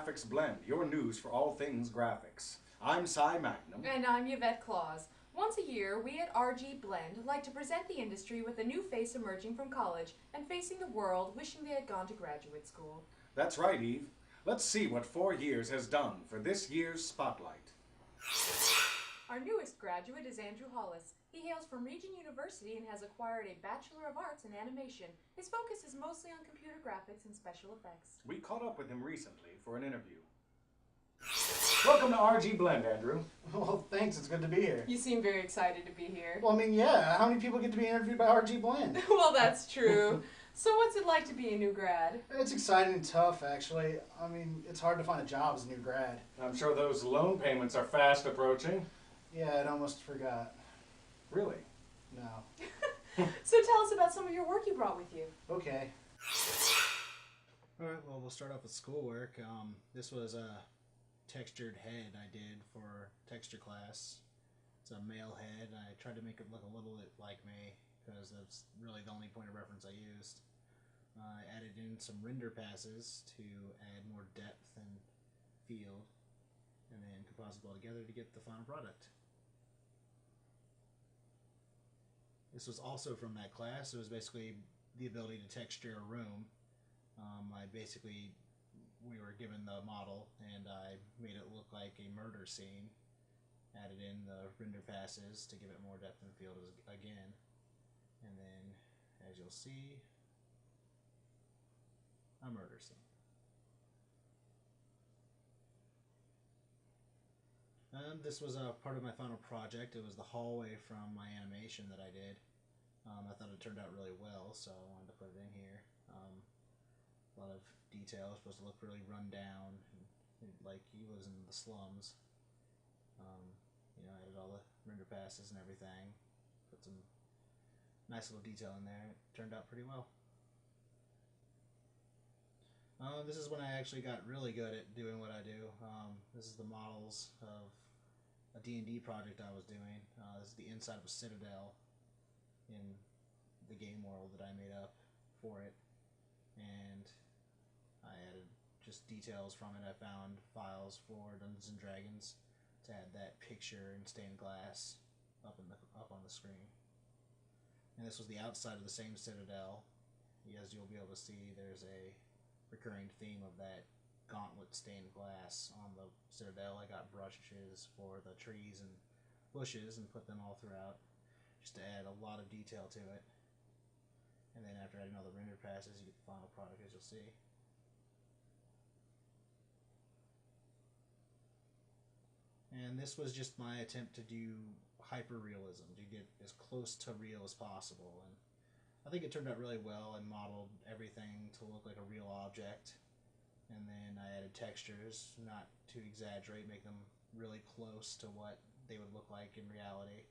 Graphics Blend, your news for all things graphics. I'm Cy Magnum. And I'm Yvette Claus. Once a year, we at RG Blend like to present the industry with a new face emerging from college and facing the world wishing they had gone to graduate school. That's right, Eve. Let's see what 4 years has done for this year's Spotlight. Our newest graduate is Andrew Hollis. He hails from Regent University and has acquired a Bachelor of Arts in Animation. His focus is mostly on computer graphics and special effects. We caught up with him recently for an interview. Welcome to RG Blend, Andrew. Well, thanks. It's good to be here. You seem very excited to be here. Well, I mean, yeah. How many people get to be interviewed by RG Blend? Well, that's true. So what's it like to be a new grad? It's exciting and tough, actually. I mean, it's hard to find a job as a new grad. I'm sure those loan payments are fast approaching. Yeah, I'd almost forgot. Really? No. So tell us about some of your work you brought with you. Okay. Alright, well, we'll start off with schoolwork. This was a textured head I did for texture class. It's a male head. I tried to make it look a little bit like me because that's really the only point of reference I used. I added in some render passes to add more depth and field, and then composite it all together to get the final product. This was also from that class. It was basically the ability to texture a room. We were given the model, and I made it look like a murder scene. Added in the render passes to give it more depth and field again. And then, as you'll see, a murder scene. This was a part of my final project. It was the hallway from my animation that I did. I thought it turned out really well, so I wanted to put it in here. A lot of detail. It's supposed to look really run down, and like he was in the slums. I added all the render passes and everything. Put some nice little detail in there. It turned out pretty well. This is when I actually got really good at doing what I do. This is the models of a D&D project I was doing. This is the inside of a citadel in the game world that I made up for it. And I added just details from it. I found files for Dungeons and Dragons to add that picture in stained glass up on the screen. And this was the outside of the same citadel. As you'll be able to see, there's a recurring theme of that gauntlet stained glass on the citadel. I got brushes for the trees and bushes and put them all throughout just to add a lot of detail to it. And then after adding all the render passes, you get the final product, as you'll see. And this was just my attempt to do hyper-realism, to get as close to real as possible. And I think it turned out really well. I modeled everything to look like a real object. And then I added textures, not to exaggerate, make them really close to what they would look like in reality.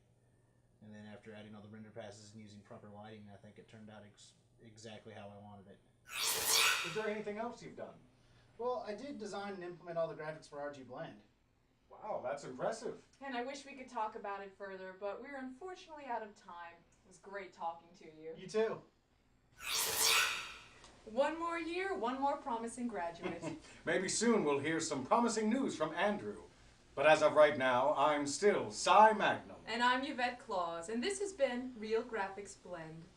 And then after adding all the render passes and using proper lighting, I think it turned out exactly how I wanted it. Is there anything else you've done? Well, I did design and implement all the graphics for RG Blend. Wow, that's impressive. And I wish we could talk about it further, but we're unfortunately out of time. It was great talking to you. You too. One more year, one more promising graduate. Maybe soon we'll hear some promising news from Andrew. But as of right now, I'm still Cy Magnum. And I'm Yvette Claus, and this has been Real Graphics Blend.